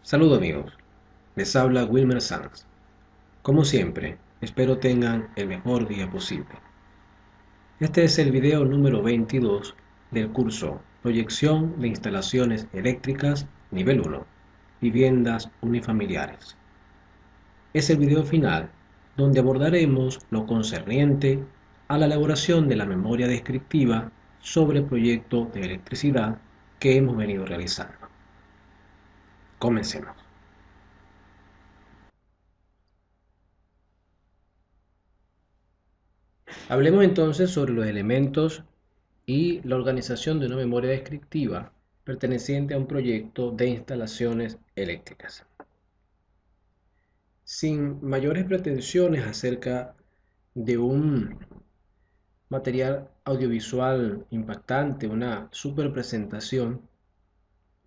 Saludos amigos, les habla Wilmer Sanz. Como siempre, espero tengan el mejor día posible. Este es el video número 22 del curso Proyección de instalaciones eléctricas nivel 1, viviendas unifamiliares. Es el video final donde abordaremos lo concerniente a la elaboración de la memoria descriptiva sobre el proyecto de electricidad que hemos venido realizando. Comencemos. Hablemos entonces sobre los elementos y la organización de una memoria descriptiva perteneciente a un proyecto de instalaciones eléctricas. Sin mayores pretensiones acerca de un material audiovisual impactante, una super presentación,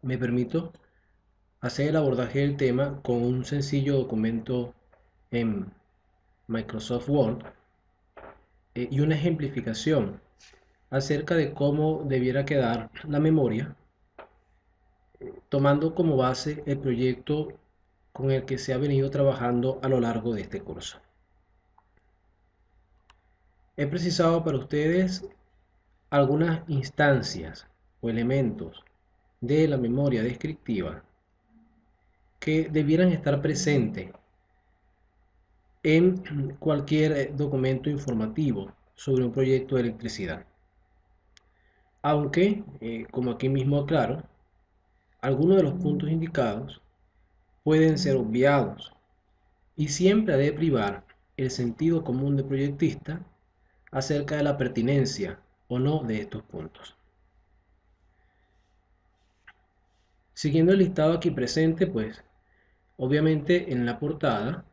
me permito hacer el abordaje del tema con un sencillo documento en Microsoft Word y una ejemplificación acerca de cómo debiera quedar la memoria, tomando como base el proyecto con el que se ha venido trabajando a lo largo de este curso. He precisado para ustedes algunas instancias o elementos de la memoria descriptiva que debieran estar presentes en cualquier documento informativo sobre un proyecto de electricidad. Aunque, como aquí mismo aclaro, algunos de los puntos indicados pueden ser obviados y siempre ha de privar el sentido común del proyectista acerca de la pertinencia o no de estos puntos. Siguiendo el listado aquí presente, pues obviamente en la portada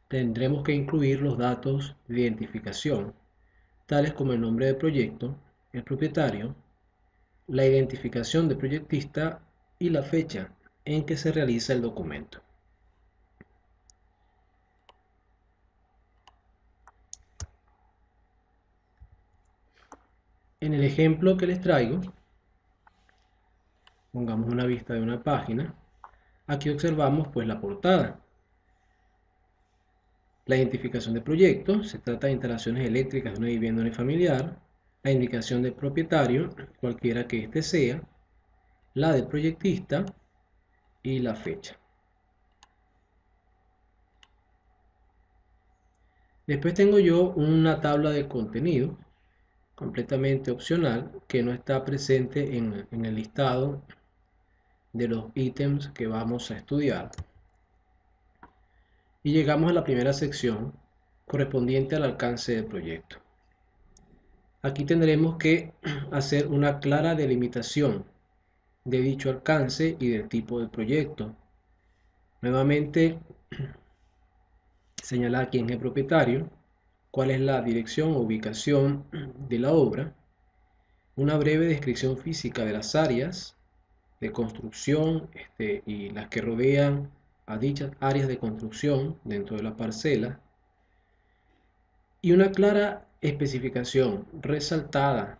tendremos que incluir los datos de identificación, tales como el nombre del proyecto, el propietario, la identificación del proyectista y la fecha en que se realiza el documento. En el ejemplo que les traigo, pongamos una vista de una página. Aquí observamos pues la portada. La identificación del proyecto, se trata de instalaciones eléctricas de una vivienda unifamiliar. La indicación del propietario, cualquiera que éste sea. La del proyectista y la fecha. Después tengo yo una tabla de contenido completamente opcional que no está presente en el listado de los ítems que vamos a estudiar. Y llegamos a la primera sección correspondiente al alcance del proyecto. Aquí tendremos que hacer una clara delimitación de dicho alcance y del tipo de proyecto. Nuevamente, señalar quién es el propietario, cuál es la dirección o ubicación de la obra, una breve descripción física de las áreas de construcción y las que rodean a dichas áreas de construcción dentro de la parcela, y una clara especificación resaltada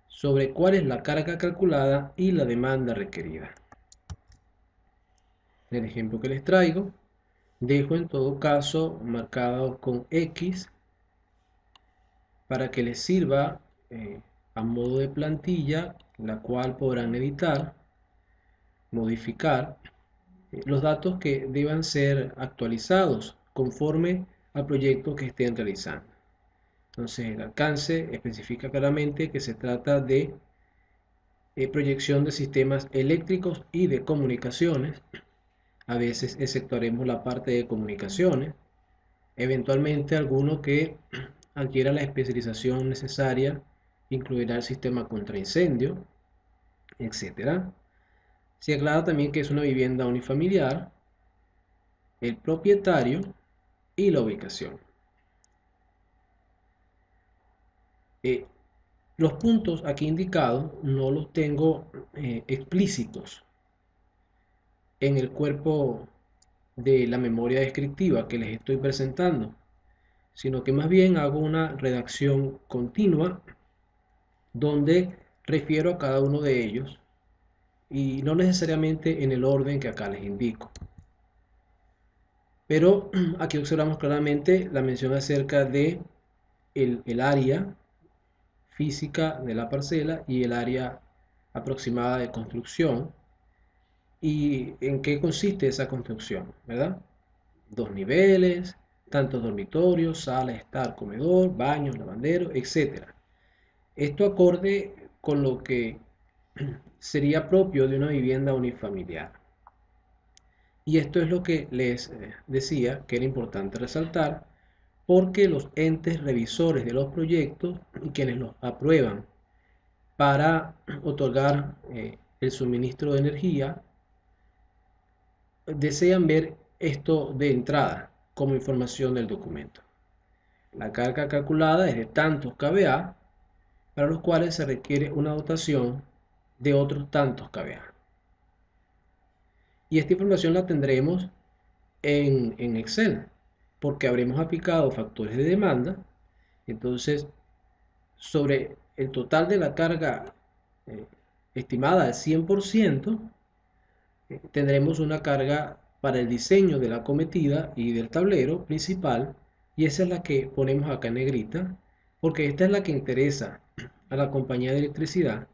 sobre cuál es la carga calculada y la demanda requerida. En el ejemplo que les traigo, dejo en todo caso marcado con X para que les sirva a modo de plantilla, la cual podrán editar, modificar los datos que deban ser actualizados conforme al proyecto que estén realizando. Entonces el alcance especifica claramente que se trata de proyección de sistemas eléctricos y de comunicaciones. A veces exceptuaremos la parte de comunicaciones, eventualmente alguno que adquiera la especialización necesaria incluirá el sistema contra incendio, etc. Se aclara también que es una vivienda unifamiliar, el propietario y la ubicación. Los puntos aquí indicados no los tengo explícitos en el cuerpo de la memoria descriptiva que les estoy presentando, sino que más bien hago una redacción continua donde refiero a cada uno de ellos y no necesariamente en el orden que acá les indico. Pero aquí observamos claramente la mención acerca de el área física de la parcela y el área aproximada de construcción y en qué consiste esa construcción, ¿verdad? 2 niveles, tantos dormitorios, sala, estar, comedor, baños, lavandero, etc. Esto acorde con lo que sería propio de una vivienda unifamiliar. Y esto es lo que les decía que era importante resaltar, porque los entes revisores de los proyectos y quienes los aprueban para otorgar el suministro de energía desean ver esto de entrada como información del documento. La carga calculada es de tantos kVA, para los cuales se requiere una dotación de otros tantos kVA. Y esta información la tendremos en Excel, porque habremos aplicado factores de demanda. Entonces, sobre el total de la carga estimada al 100%, tendremos una carga para el diseño de la acometida y del tablero principal, y esa es la que ponemos acá en negrita, porque esta es la que interesa a la compañía de electricidad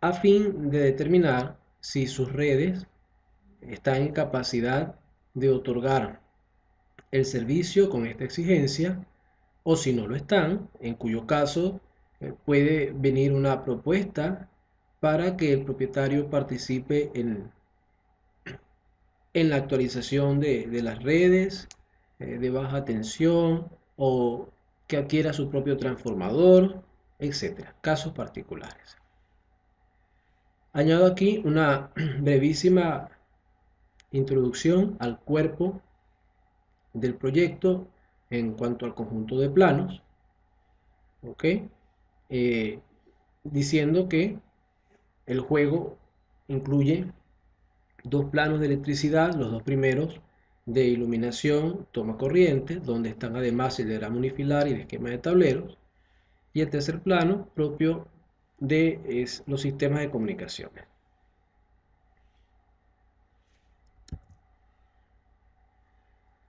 a fin de determinar si sus redes están en capacidad de otorgar el servicio con esta exigencia, o si no lo están, en cuyo caso puede venir una propuesta para que el propietario participe en la actualización de las redes de baja tensión, o que adquiera su propio transformador, etcétera. Casos particulares. Añado aquí una brevísima introducción al cuerpo del proyecto en cuanto al conjunto de planos, ¿ok? Diciendo que el juego incluye 2 planos de electricidad, los 2 primeros de iluminación, toma corriente, donde están además el diagrama unifilar y el esquema de tableros, y el tercer plano propio de los sistemas de comunicaciones.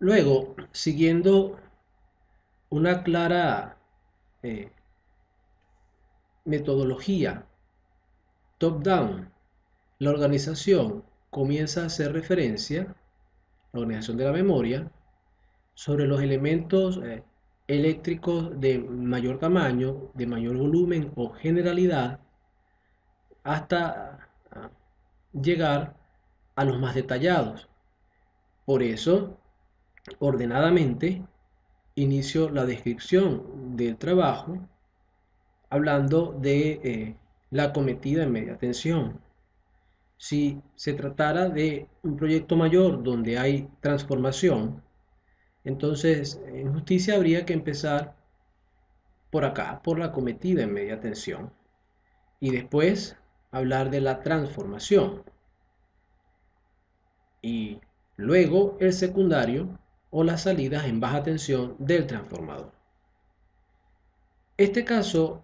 Luego, siguiendo una clara metodología top-down, la organización comienza a hacer referencia, la organización de la memoria, sobre los elementos eléctricos de mayor tamaño, de mayor volumen o generalidad, hasta llegar a los más detallados. Por eso, ordenadamente, inicio la descripción del trabajo hablando de la acometida en media tensión. Si se tratara de un proyecto mayor donde hay transformación, entonces en justicia habría que empezar por acá, por la acometida en media tensión, y después hablar de la transformación, y luego el secundario o las salidas en baja tensión del transformador. Este caso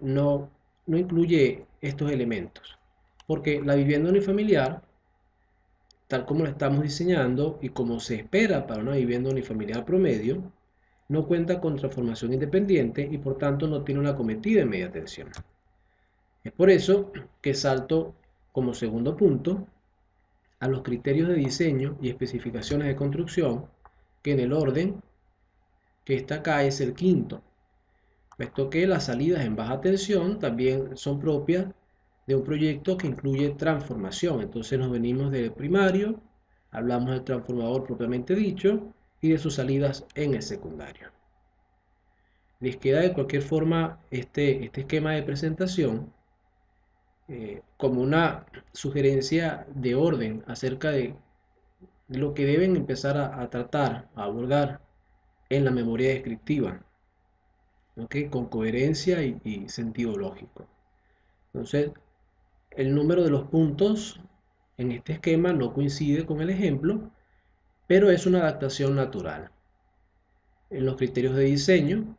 no incluye estos elementos, porque la vivienda unifamiliar, tal como la estamos diseñando y como se espera para una vivienda unifamiliar promedio, no cuenta con transformación independiente y por tanto no tiene una acometida en media tensión. Es por eso que salto como segundo punto a los criterios de diseño y especificaciones de construcción, que en el orden que está acá es el quinto, puesto que las salidas en baja tensión también son propias de un proyecto que incluye transformación. Entonces nos venimos del primario, hablamos del transformador propiamente dicho y de sus salidas en el secundario. Les queda de cualquier forma este esquema de presentación como una sugerencia de orden acerca de lo que deben empezar a tratar, a abordar en la memoria descriptiva, ¿okay? Con coherencia y sentido lógico. Entonces, el número de los puntos en este esquema no coincide con el ejemplo, pero es una adaptación natural. En los criterios de diseño,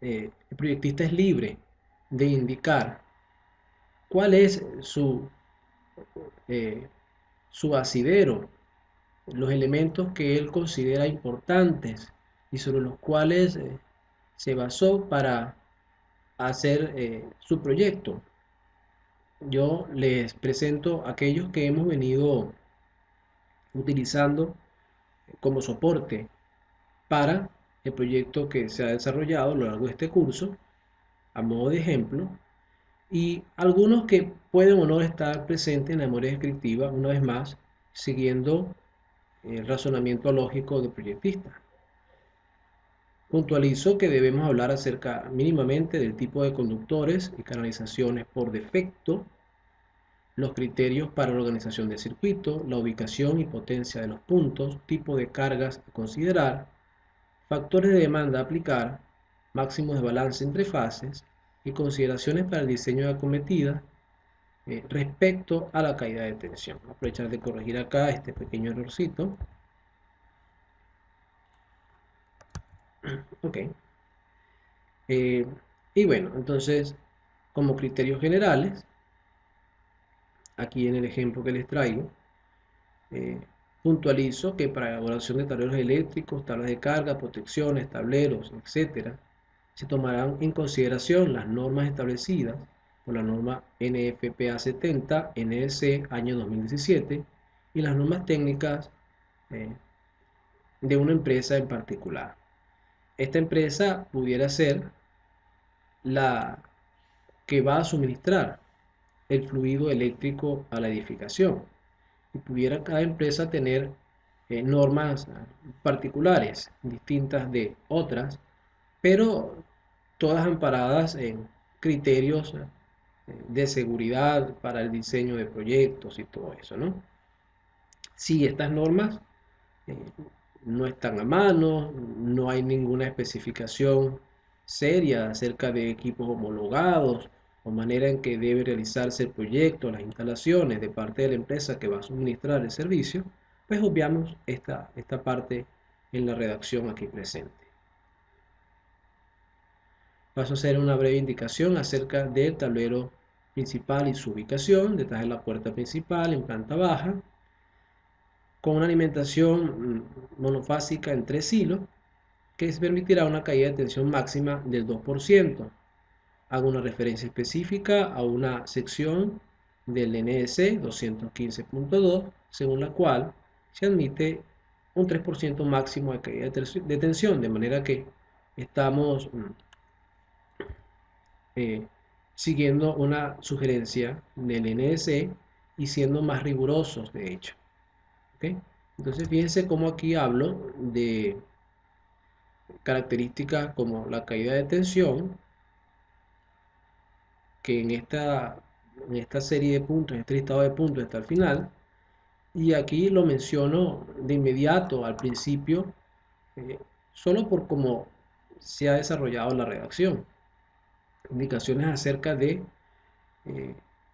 el proyectista es libre de indicar cuál es su asidero, los elementos que él considera importantes y sobre los cuales se basó para hacer su proyecto. Yo les presento aquellos que hemos venido utilizando como soporte para el proyecto que se ha desarrollado a lo largo de este curso, a modo de ejemplo, y algunos que pueden o no estar presentes en la memoria descriptiva, una vez más, siguiendo el razonamiento lógico del proyectista. Puntualizo que debemos hablar acerca mínimamente del tipo de conductores y canalizaciones por defecto, los criterios para la organización del circuito, la ubicación y potencia de los puntos, tipo de cargas a considerar, factores de demanda a aplicar, máximos de balance entre fases y consideraciones para el diseño de acometida respecto a la caída de tensión. Voy a aprovechar de corregir acá este pequeño errorcito. Ok. Y bueno, entonces, como criterios generales, aquí en el ejemplo que les traigo, puntualizo que para la elaboración de tableros eléctricos, tablas de carga, protecciones, tableros, etc., se tomarán en consideración las normas establecidas por la norma NFPA 70 NEC año 2017 y las normas técnicas de una empresa en particular. Esta empresa pudiera ser la que va a suministrar el fluido eléctrico a la edificación y pudiera cada empresa tener normas particulares distintas de otras, pero todas amparadas en criterios de seguridad para el diseño de proyectos y todo eso, ¿no? Si estas normas eh, no están a mano, no hay ninguna especificación seria acerca de equipos homologados o manera en que debe realizarse el proyecto, las instalaciones de parte de la empresa que va a suministrar el servicio, pues obviamos esta parte en la redacción aquí presente. Paso a hacer una breve indicación acerca del tablero principal y su ubicación, detrás de la puerta principal en planta baja, con una alimentación monofásica en 3 hilos, que permitirá una caída de tensión máxima del 2%. Hago una referencia específica a una sección del NEC 215.2, según la cual se admite un 3% máximo de caída de tensión, de manera que estamos siguiendo una sugerencia del NEC y siendo más rigurosos, de hecho. ¿Okay? Entonces, fíjense cómo aquí hablo de características como la caída de tensión, que en esta serie de puntos, en este listado de puntos está al final, y aquí lo menciono de inmediato al principio, solo por cómo se ha desarrollado la redacción. Indicaciones acerca de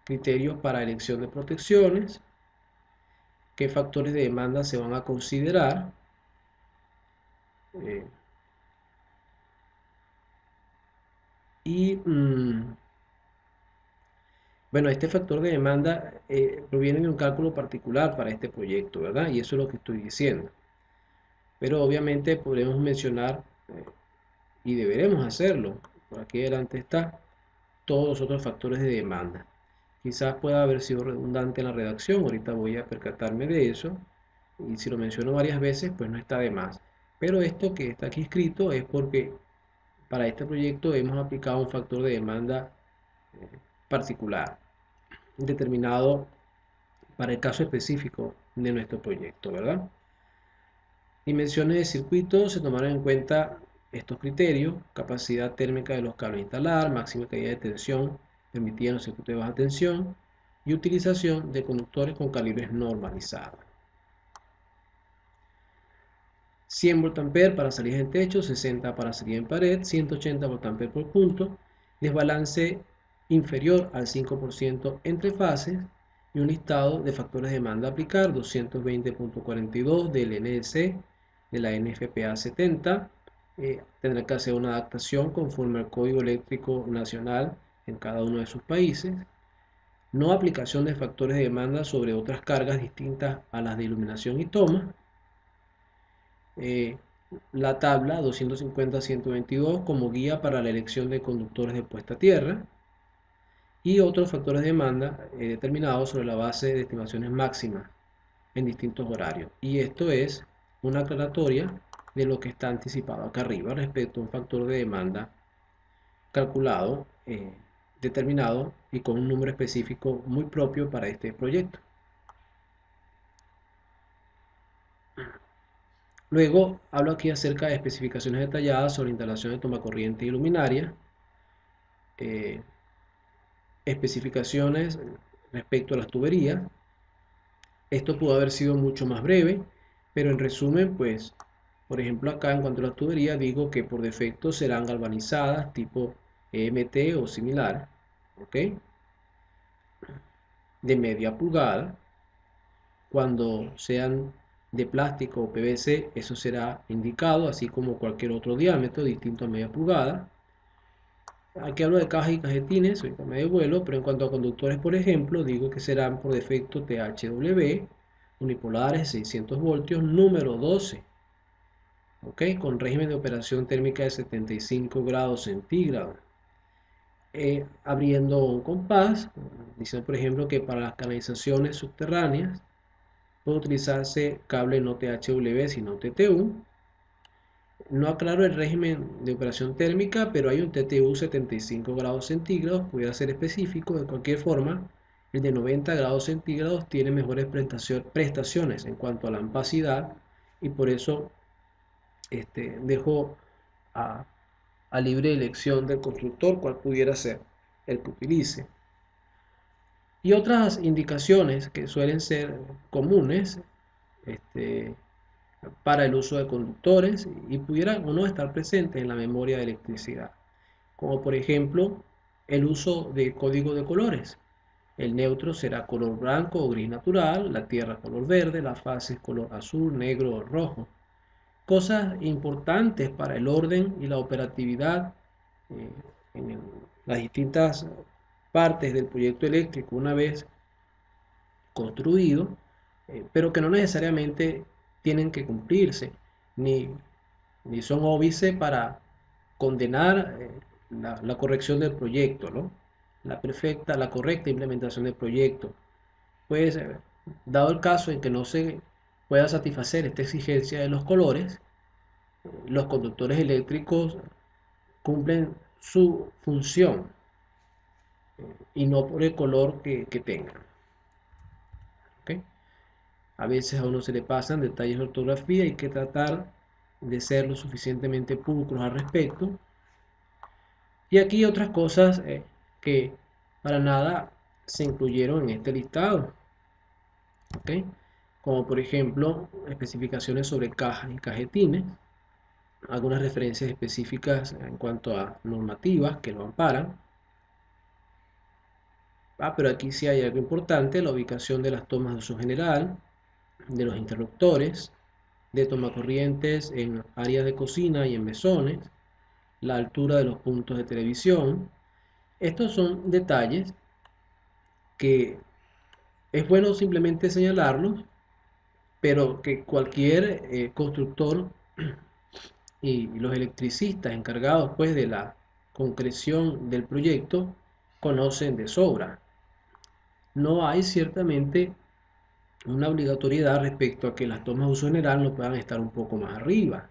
criterios para elección de protecciones, qué factores de demanda se van a considerar, y bueno, este factor de demanda proviene de un cálculo particular para este proyecto, ¿verdad? Y eso es lo que estoy diciendo. Pero obviamente podremos mencionar, y deberemos hacerlo, por aquí adelante está, todos los otros factores de demanda. Quizás pueda haber sido redundante en la redacción, ahorita voy a percatarme de eso, y si lo menciono varias veces, pues no está de más. Pero esto que está aquí escrito es porque para este proyecto hemos aplicado un factor de demanda particular, determinado para el caso específico de nuestro proyecto, ¿verdad? Dimensiones de circuito: se tomarán en cuenta estos criterios: capacidad térmica de los cables a instalar, máxima caída de tensión permitida en los circuitos de baja tensión y utilización de conductores con calibres normalizados. 100 voltampere para salida en techo, 60 para salida en pared, 180 voltampere por punto, desbalance inferior al 5% entre fases y un listado de factores de demanda a aplicar: 220.42 del NEC de la NFPA 70. Tendrá que hacer una adaptación conforme al Código Eléctrico Nacional en cada uno de sus países. no aplicación de factores de demanda sobre otras cargas distintas a las de iluminación y toma. La tabla 250-122 como guía para la elección de conductores de puesta a tierra y otros factores de demanda determinados sobre la base de estimaciones máximas en distintos horarios. Y esto es una aclaratoria de lo que está anticipado acá arriba respecto a un factor de demanda calculado, determinado y con un número específico muy propio para este proyecto. Luego hablo aquí acerca de especificaciones detalladas sobre instalación de tomacorriente y luminaria, especificaciones respecto a las tuberías. Esto pudo haber sido mucho más breve, pero en resumen, pues, por ejemplo, acá en cuanto a las tuberías, digo que por defecto serán galvanizadas tipo EMT o similar, ¿ok? De media pulgada. Cuando sean de plástico o PVC, eso será indicado, así como cualquier otro diámetro distinto a media pulgada. Aquí hablo de cajas y cajetines, ahorita me devuelvo, pero en cuanto a conductores, por ejemplo, digo que serán por defecto THW, unipolares 600 voltios, número 12, ¿ok? Con régimen de operación térmica de 75 grados centígrados. Abriendo un compás, diciendo por ejemplo que para las canalizaciones subterráneas puede utilizarse cable no THW sino TTU. No aclaro el régimen de operación térmica, pero hay un TTU 75 grados centígrados, puede ser específico. De cualquier forma, el de 90 grados centígrados tiene mejores prestaciones en cuanto a la ampacidad y por eso dejo a libre elección del constructor cuál pudiera ser el que utilice. Y otras indicaciones que suelen ser comunes para el uso de conductores y pudieran o no estar presentes en la memoria de electricidad, como por ejemplo el uso de código de colores. El neutro será color blanco o gris natural, la tierra color verde, la fase color azul, negro o rojo. Cosas importantes para el orden y la operatividad en las distintas partes del proyecto eléctrico una vez construido, pero que no necesariamente tienen que cumplirse, ni son óbice para condenar la corrección del proyecto, ¿no? La correcta implementación del proyecto. Pues, dado el caso en que no se pueda satisfacer esta exigencia de los colores, los conductores eléctricos cumplen su función y no por el color que tengan. ¿Okay? A veces a uno se le pasan detalles de ortografía y hay que tratar de ser lo suficientemente pulcros al respecto. Y aquí otras cosas que para nada se incluyeron en este listado. ¿Okay? Como por ejemplo especificaciones sobre cajas y cajetines, algunas referencias específicas en cuanto a normativas que lo amparan. Pero aquí sí hay algo importante, la ubicación de las tomas de uso general, de los interruptores, de tomacorrientes en áreas de cocina y en mesones, la altura de los puntos de televisión. Estos son detalles que es bueno simplemente señalarlos, pero que cualquier constructor y los electricistas encargados pues de la concreción del proyecto conocen de sobra. No hay ciertamente una obligatoriedad respecto a que las tomas de uso general no puedan estar un poco más arriba,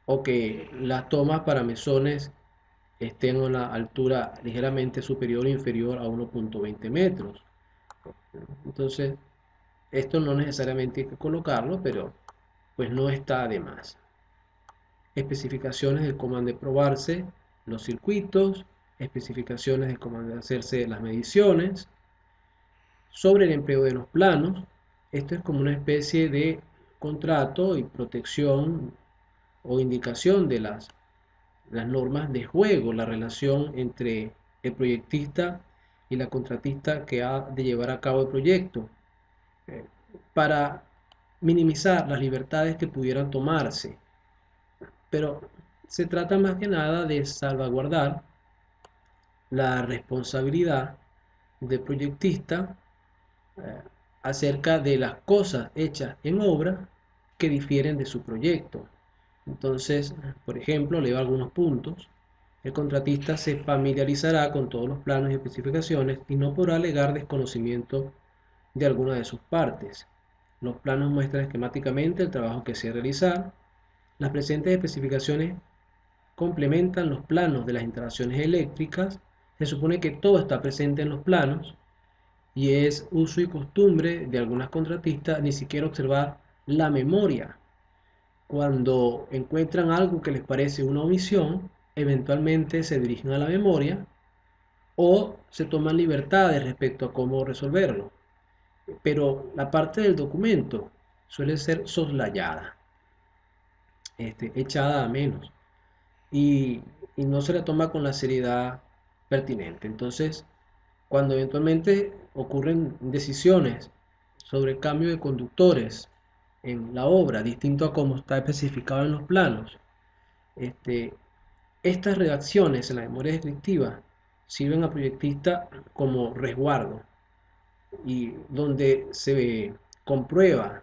o que las tomas para mesones estén a una altura ligeramente superior o inferior a 1.20 metros. Entonces, esto no necesariamente hay que colocarlo, pero pues no está de más. Especificaciones de cómo han de probarse los circuitos, especificaciones de cómo han de hacerse las mediciones, sobre el empleo de los planos. Esto es como una especie de contrato y protección o indicación de las normas de juego, la relación entre el proyectista y la contratista que ha de llevar a cabo el proyecto, para minimizar las libertades que pudieran tomarse. Pero se trata más que nada de salvaguardar la responsabilidad del proyectista eh, acerca de las cosas hechas en obra que difieren de su proyecto. Entonces, por ejemplo, leo algunos puntos. El contratista se familiarizará con todos los planos y especificaciones y no podrá alegar desconocimiento de alguna de sus partes. Los planos muestran esquemáticamente el trabajo que se realizar. Las presentes especificaciones complementan los planos de las instalaciones eléctricas. Se supone que todo está presente en los planos y es uso y costumbre de algunas contratistas ni siquiera observar la memoria. Cuando encuentran algo que les parece una omisión, eventualmente se dirigen a la memoria o se toman libertades respecto a cómo resolverlo. Pero la parte del documento suele ser soslayada, echada a menos y, y no se la toma con la seriedad pertinente. Entonces, cuando eventualmente ocurren decisiones sobre cambio de conductores en la obra, distinto a como está especificado en los planos, este, estas redacciones en la memoria descriptiva sirven al proyectista como resguardo y donde se comprueba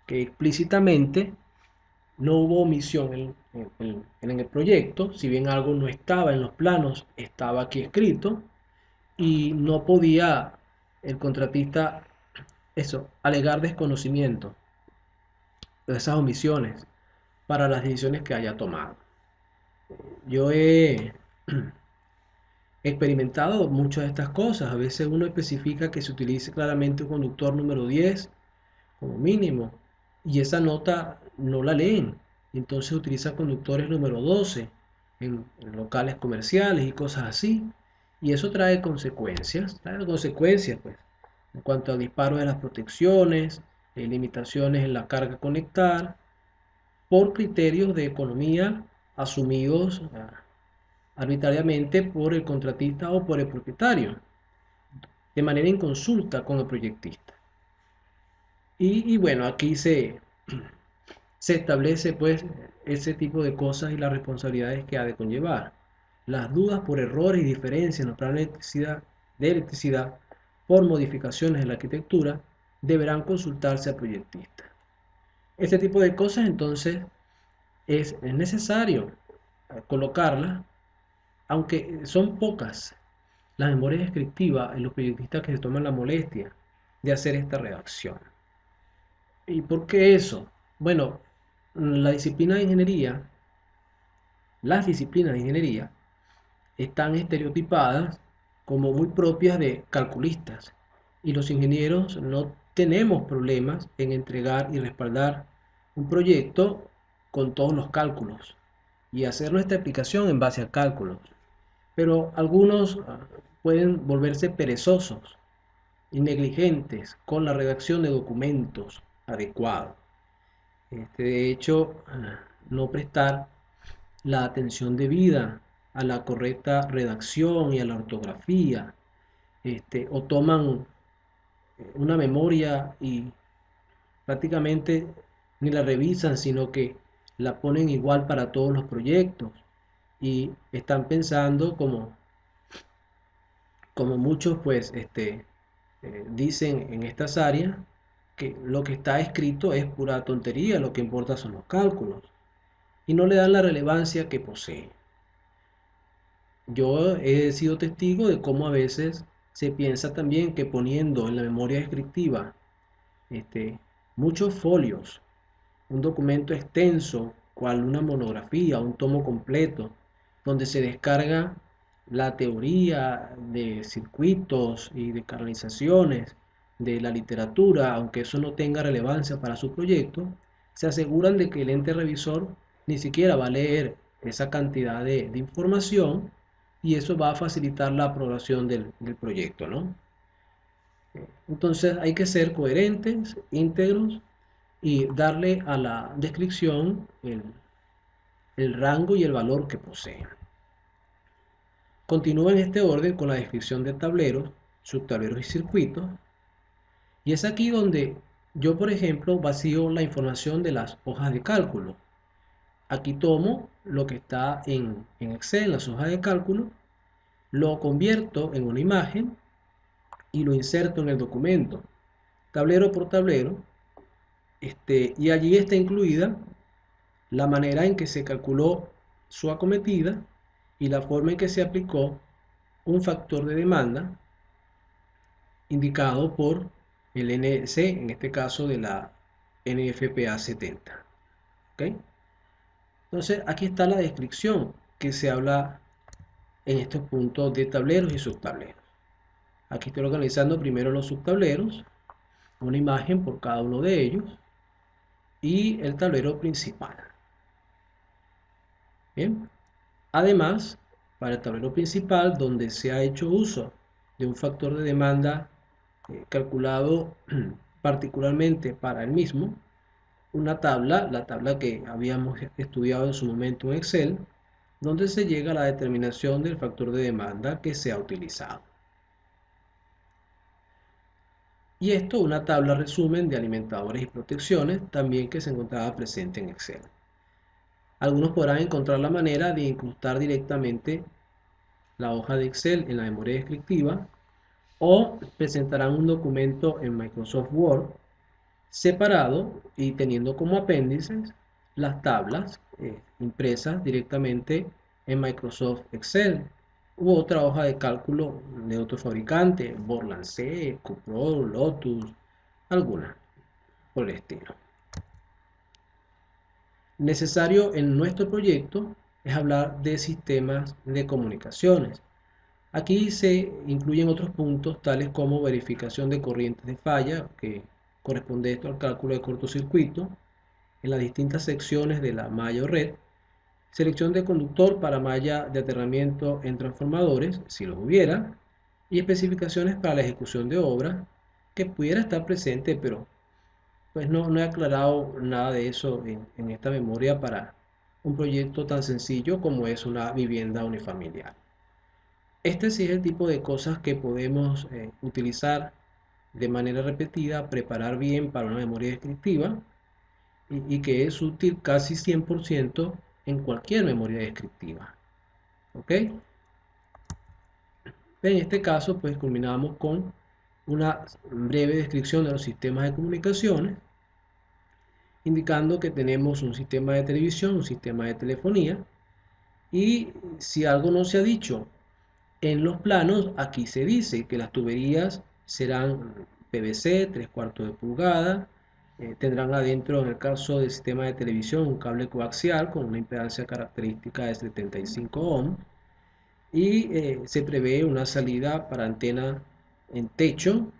que explícitamente no hubo omisión en el proyecto, si bien algo no estaba en los planos, estaba aquí escrito y no podía el contratista alegar desconocimiento de esas omisiones para las decisiones que haya tomado. Yo he experimentado muchas de estas cosas. A veces uno especifica que se utilice claramente un conductor número 10 como mínimo y esa nota no la leen. Entonces utiliza conductores número 12 en locales comerciales y cosas así. Y eso trae consecuencias, pues, en cuanto al disparo de las protecciones, limitaciones en la carga a conectar, por criterios de economía asumidos arbitrariamente por el contratista o por el propietario, de manera inconsulta con el proyectista. Y bueno, aquí se establece pues ese tipo de cosas y las responsabilidades que ha de conllevar. Las dudas por errores y diferencias en los planes de electricidad por modificaciones en la arquitectura deberán consultarse al proyectista. Este tipo de cosas entonces es necesario colocarlas, aunque son pocas las memorias descriptivas en los proyectistas que se toman la molestia de hacer esta redacción. ¿Y por qué eso? Bueno, la disciplina de ingeniería, las disciplinas de ingeniería están estereotipadas como muy propias de calculistas y los ingenieros no tenemos problemas en entregar y respaldar un proyecto con todos los cálculos y hacer nuestra aplicación en base a cálculos. Pero algunos pueden volverse perezosos y negligentes con la redacción de documentos adecuados. De hecho, no prestar la atención debida a la correcta redacción y a la ortografía, o toman una memoria y prácticamente ni la revisan, sino que la ponen igual para todos los proyectos y están pensando como muchos pues dicen en estas áreas que lo que está escrito es pura tontería, lo que importa son los cálculos y no le dan la relevancia que posee. Yo he sido testigo de cómo a veces se piensa también que poniendo en la memoria descriptiva muchos folios, un documento extenso, cual una monografía, un tomo completo, donde se descarga la teoría de circuitos y de canalizaciones de la literatura, aunque eso no tenga relevancia para su proyecto, se aseguran de que el ente revisor ni siquiera va a leer esa cantidad de información y eso va a facilitar la aprobación del proyecto, ¿no? Entonces hay que ser coherentes, íntegros y darle a la descripción el rango y el valor que posee. Continúa en este orden con la descripción de tableros, subtableros y circuitos. Y es aquí donde yo, por ejemplo, vacío la información de las hojas de cálculo. Aquí tomo lo que está en Excel, las hojas de cálculo, lo convierto en una imagen y lo inserto en el documento, tablero por tablero, y allí está incluida la manera en que se calculó su acometida y la forma en que se aplicó un factor de demanda indicado por el NC, en este caso de la NFPA 70. ¿Ok? Entonces aquí está la descripción que se habla en estos puntos de tableros y subtableros. Aquí estoy organizando primero los subtableros, una imagen por cada uno de ellos y el tablero principal. Bien. Además, para el tablero principal, donde se ha hecho uso de un factor de demanda calculado particularmente para el mismo, una tabla, la tabla que habíamos estudiado en su momento en Excel, donde se llega a la determinación del factor de demanda que se ha utilizado. Y esto, una tabla resumen de alimentadores y protecciones, también que se encontraba presente en Excel. Algunos podrán encontrar la manera de incrustar directamente la hoja de Excel en la memoria descriptiva o presentarán un documento en Microsoft Word separado y teniendo como apéndices las tablas impresas directamente en Microsoft Excel u otra hoja de cálculo de otro fabricante, Borland C, Cuprol, Lotus, alguna por el estilo. Necesario en nuestro proyecto es hablar de sistemas de comunicaciones. Aquí se incluyen otros puntos tales como verificación de corrientes de falla, que corresponde esto al cálculo de cortocircuito, en las distintas secciones de la malla o red, selección de conductor para malla de aterramiento en transformadores, si los hubiera, y especificaciones para la ejecución de obra, que pudiera estar presente, pero pues no he aclarado nada de eso en esta memoria para un proyecto tan sencillo como es una vivienda unifamiliar. Este sí es el tipo de cosas que podemos utilizar de manera repetida, preparar bien para una memoria descriptiva y que es útil casi 100% en cualquier memoria descriptiva. ¿Ok? En este caso, pues culminamos con una breve descripción de los sistemas de comunicaciones, indicando que tenemos un sistema de televisión, un sistema de telefonía, y si algo no se ha dicho en los planos, aquí se dice que las tuberías serán PVC, 3/4 de pulgada, tendrán adentro, en el caso del sistema de televisión, un cable coaxial con una impedancia característica de 75 ohms y se prevé una salida para antena en techo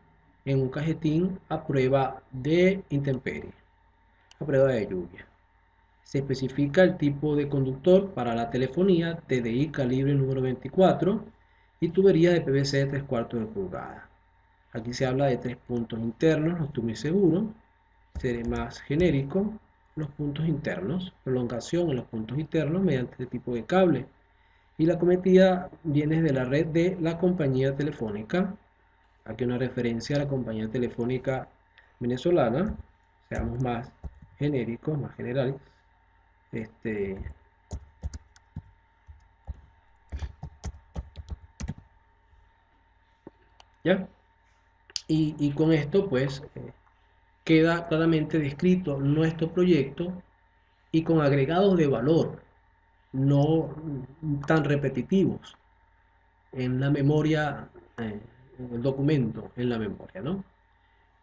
en un cajetín a prueba de intemperie, a prueba de lluvia. Se especifica el tipo de conductor para la telefonía TDI calibre número 24 y tubería de PVC de 3/4 de pulgada. Aquí se habla de 3 puntos internos, no estoy muy seguro. Seré más genérico. Los puntos internos, prolongación en los puntos internos mediante este tipo de cable. Y la cometida viene de la red de la compañía telefónica. Aquí una referencia a la compañía telefónica venezolana. Seamos más genéricos, más generales. ¿Ya? Y con esto pues queda claramente descrito nuestro proyecto y con agregados de valor no tan repetitivos en la memoria, en el documento, en la memoria, ¿no?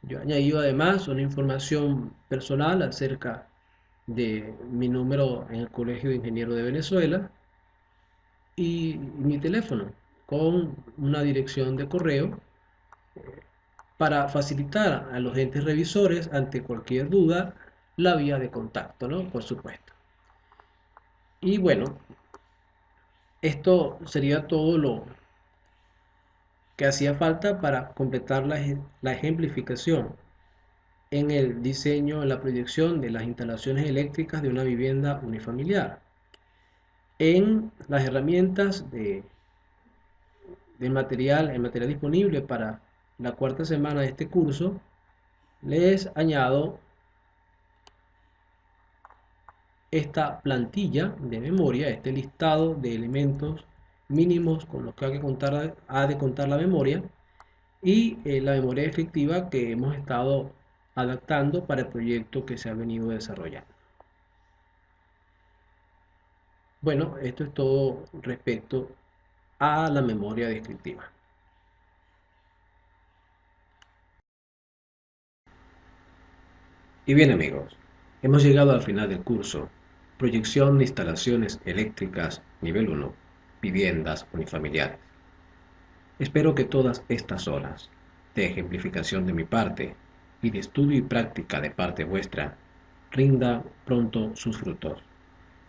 Yo he añadido además una información personal acerca de mi número en el Colegio de Ingenieros de Venezuela y mi teléfono con una dirección de correo para facilitar a los entes revisores ante cualquier duda la vía de contacto, ¿no? Por supuesto. Y bueno, esto sería todo lo que hacía falta para completar la ejemplificación en el diseño, en la proyección de las instalaciones eléctricas de una vivienda unifamiliar. En las herramientas el material disponible para la cuarta semana de este curso, les añado esta plantilla de memoria, este listado de elementos mínimos con los que ha de contar la memoria, y la memoria descriptiva que hemos estado adaptando para el proyecto que se ha venido desarrollando. Bueno, esto es todo respecto a la memoria descriptiva. Y bien amigos, hemos llegado al final del curso. Proyección de instalaciones eléctricas nivel 1, viviendas unifamiliares. Espero que todas estas horas de ejemplificación de mi parte y de estudio y práctica de parte vuestra rinda pronto sus frutos,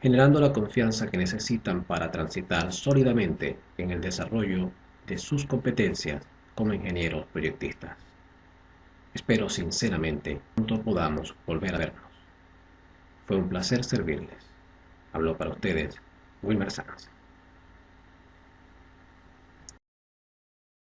generando la confianza que necesitan para transitar sólidamente en el desarrollo de sus competencias como ingenieros proyectistas. Espero sinceramente pronto podamos volver a vernos. Fue un placer servirles. Habló para ustedes Wilmer Sanz.